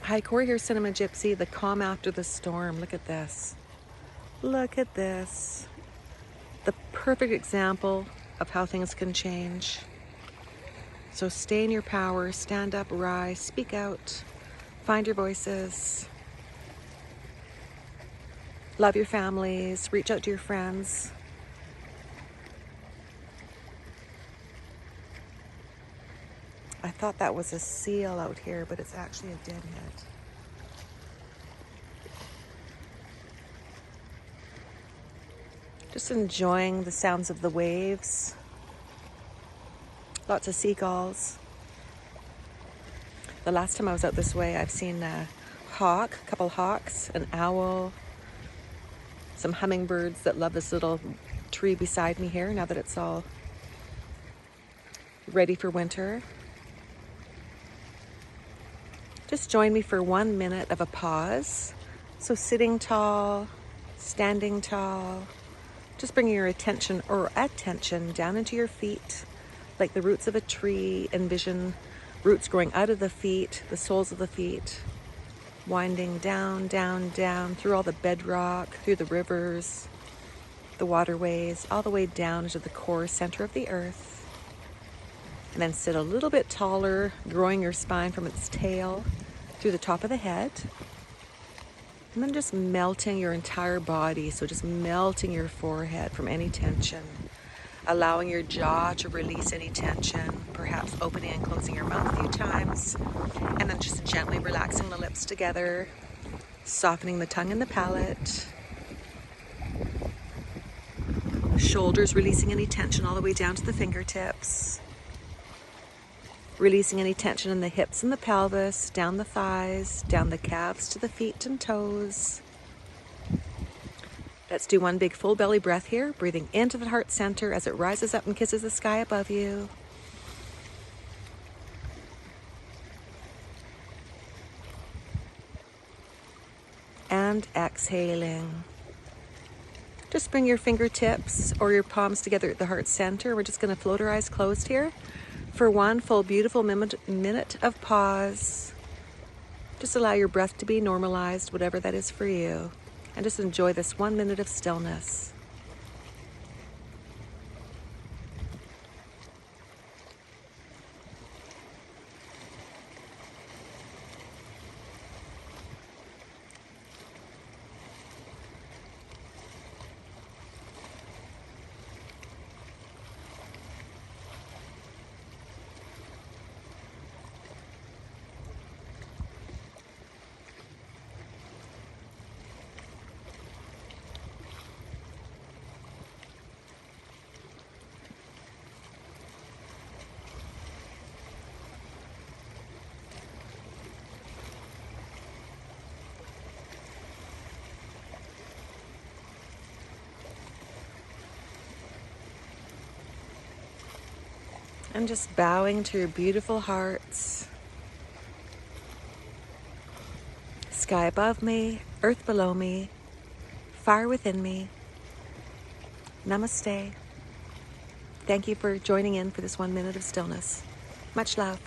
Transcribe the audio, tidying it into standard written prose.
Hi, Corey here, Cinema Gypsy, the calm after the storm. Look at this. Look at this. The perfect example of how things can change. So stay in your power, stand up, rise, speak out, find your voices, love your families, reach out to your friends. I thought that was a seal out here, but it's actually a deadhead. Just enjoying the sounds of the waves. Lots of seagulls. The last time I was out this way, I've seen a hawk, a couple hawks, an owl, some hummingbirds that love this little tree beside me here now that it's all ready for winter. Just join me for 1 minute of a pause. So sitting tall, standing tall, just bringing your attention down into your feet, like the roots of a tree. Envision roots growing out of the feet, the soles of the feet, winding down, down, down through all the bedrock, through the rivers, the waterways, all the way down into the core center of the earth. And then sit a little bit taller, growing your spine from its tail through the top of the head. And then just melting your entire body. So just melting your forehead from any tension. Allowing your jaw to release any tension. Perhaps opening and closing your mouth a few times. And then just gently relaxing the lips together. Softening the tongue and the palate. Shoulders releasing any tension all the way down to the fingertips. Releasing any tension in the hips and the pelvis, down the thighs, down the calves to the feet and toes. Let's do one big full belly breath here, breathing into the heart center as it rises up and kisses the sky above you. And exhaling. Just bring your fingertips or your palms together at the heart center. We're just going to float our eyes closed here for one full beautiful minute of pause. Just allow your breath to be normalized, whatever that is for you. And just enjoy this 1 minute of stillness. And just bowing to your beautiful hearts. Sky above me, earth below me, fire within me. Namaste. Thank you for joining in for this 1 minute of stillness. Much love.